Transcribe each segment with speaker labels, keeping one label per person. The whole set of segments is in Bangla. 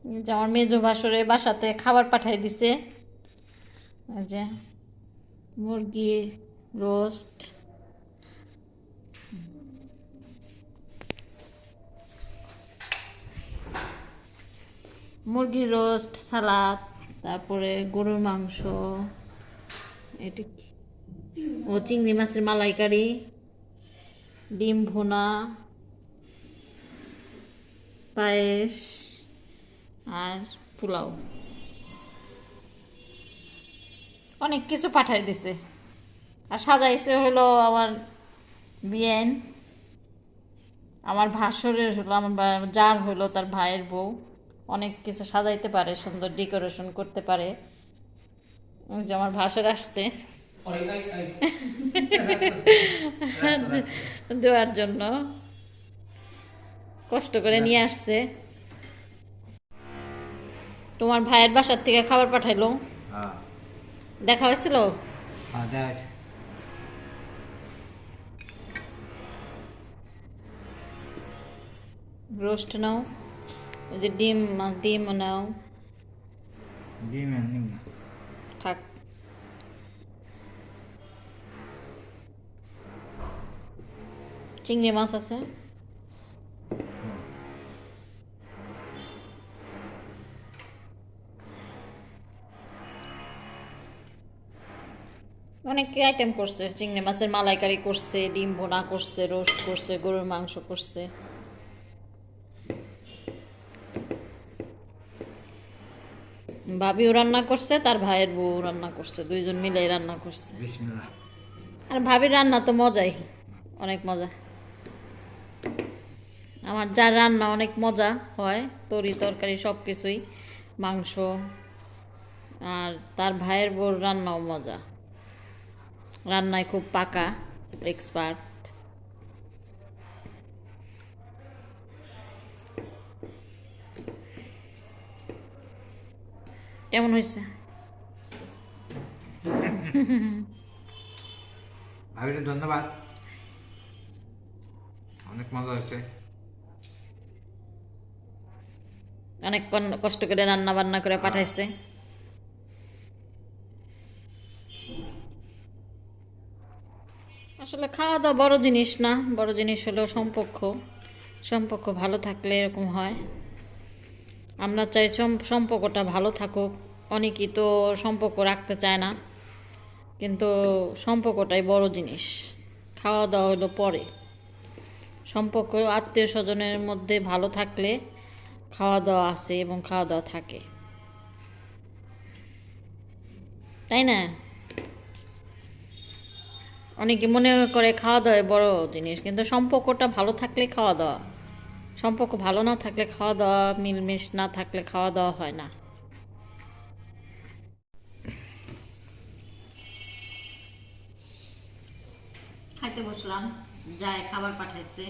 Speaker 1: এই যে আমার মেজো ভাসুরে বাসাতে খাবার পাঠাই দিছে। এই যে মুরগি রোস্ট, মুরগি রোস্ট, সালাদ, তারপরে গরুর মাংস, এটা কি? ও চিংড়ি মাছের মালাইকারি, ডিম ভুনা, পায়েস আর পোলাও, অনেক কিছু পাঠাই দিছে। আর সাজাইছে হলো আমার বিয়েন, আমার ভাসুরের হলো, আমার যার হলো তার ভাইয়ের বউ। অনেক কিছু সাজাইতে পারে, সুন্দর ডেকোরেশন করতে পারে। ওই যে আমার ভাসুর আসছে দেওয়ার জন্য, কষ্ট করে নিয়ে আসছে। তোমার ভাইয়ের বাসার থেকে খাবার পাঠাইলো, দেখা হয়েছিল? রোস্ট নাও, ওই যে ডিম, ডিম নাও, থাক। চিংড়ি মাছ আছে, অনেক আইটেম করছে। চিংড়ি মাছের মালাইকারি করছে, ডিম ভুনা করছে, রোস্ট করছে, গরুর মাংস করছে। ভাবিও রান্না করছে, তার ভাইয়ের বউ রান্না করছে, দুইজন মিলেই রান্না করছে। আর ভাবির রান্না তো মজাই, অনেক মজা। আমার যার রান্না অনেক মজা হয়, তরি তরকারি সব কিছুই, মাংস। আর তার ভাইয়ের বউর রান্নাও মজা, রান্নায় খুব পাকা, এক্সপার্ট। কেমন হয়েছে?
Speaker 2: ভাবিকে ধন্যবাদ, অনেক মজা হয়েছে।
Speaker 1: অনেক কষ্ট করে রান্না বান্না করে পাঠাইছে। আসলে খাওয়া দাওয়া বড় জিনিস না, বড় জিনিস হলো সম্পর্ক। সম্পর্ক ভালো থাকলে এরকম হয়। আমরা চাই সম্পর্কটা ভালো থাকুক। অনেকেই তো সম্পর্ক রাখতে চায় না, কিন্তু সম্পর্কটাই বড় জিনিস। খাওয়া দাওয়া হলো পরে। সম্পর্ক আত্মীয় স্বজনের মধ্যে ভালো থাকলে খাওয়া দাওয়া আছে এবং খাওয়া দাওয়া থাকে, তাই না? অনেকে মনে করে খাওয়া দাওয়া বড় জিনিস, কিন্তু সম্পর্কটা ভালো থাকলে খাওয়া দাওয়া। সম্পর্ক ভালো না থাকলে খাওয়া দাওয়া, মিলমিশ না থাকলে খাওয়া দাওয়া হয় না। খাইতে বসলাম, যায় খাবার পাঠাইছে,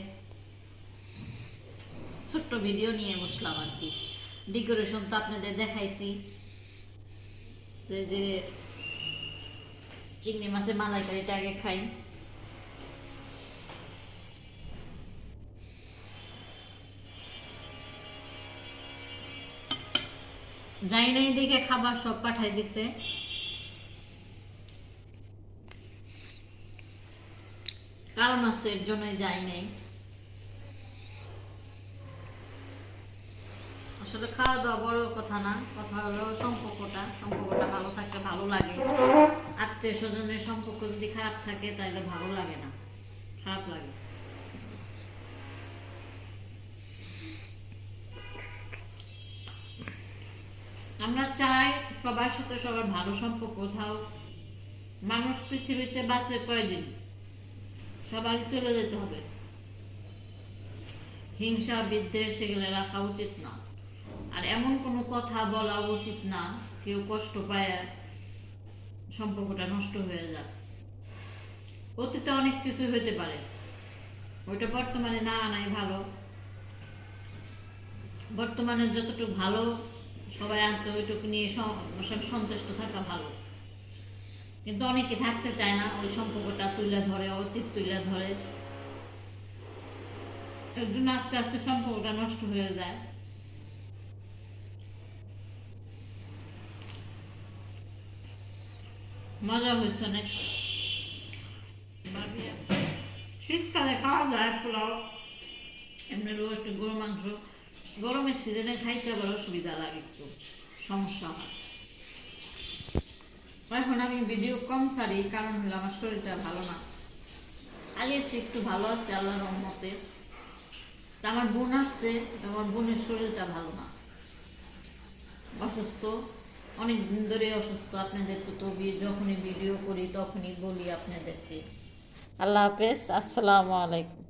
Speaker 1: ছোট্ট ভিডিও নিয়ে বসলাম আর কি। ডেকোরেশন তো আপনাদের দেখাইছি, যে চিংড়ি মাছের মালাইকারিটা আগে খাই। যাই নাই দেখে খাবার সব পাঠাই দিছে। কারণ আছে, এর জন্যই যাই নাই। আসলে খাওয়া দাওয়া বড় কথা না, কথা হলো সম্পর্কটা। সম্পর্কটা ভালো থাকলে ভালো লাগে। আত্মীয় স্বজনের সম্পর্ক যদি খারাপ থাকে তাহলে ভালো লাগে না, খারাপ লাগে। আমরা চাই সবার সাথে সবার ভালো সম্পর্ক থাক। মানুষ পৃথিবীতে বাঁচে কয়দিন, সবারই চলে যেতে হবে। হিংসা বিদ্বেষ এগুলো রাখা উচিত না। আর এমন কোনো কথা বলা উচিত না কেউ কষ্ট পায় সম্পর্কটা নষ্ট হয়ে যায়। অতীতে অনেক কিছু হইতে পারে, ওইটা বর্তমানে না আনাই ভালো। বর্তমানে যতটুকু ভালো সবাই আছে ওইটুকু নিয়ে সন্তুষ্ট থাকা ভালো। কিন্তু অনেকে থাকতে চায় না, ওই সম্পর্কটা তুলে ধরে, অতীত তুলে ধরে, এর জন্য আস্তে আস্তে সম্পর্কটা নষ্ট হয়ে যায়। মজা হয়েছে অনেক। শীতকালে খাওয়া যায় পোলাও, এমনি রোস্ট, গরু মাংস গরমের সিজনে খাইতে আবার অসুবিধা লাগে, একটু সমস্যা হয়। এখন আমি ভিডিও কম ছাড়ি, কারণ হলো আমার শরীরটা ভালো না। আগে একটু ভালো আছে আল্লাহর রহমতে। তা আমার বোন আসছে, আমার বোনের শরীরটা ভালো না, অসুস্থ, অনেক দিন ধরে অসুস্থ। আপনাদেরকে তো যখনই ভিডিও করি তখনই বলি আপনাদেরকে। আল্লাহ হাফেজ, আসসালামু আলাইকুম।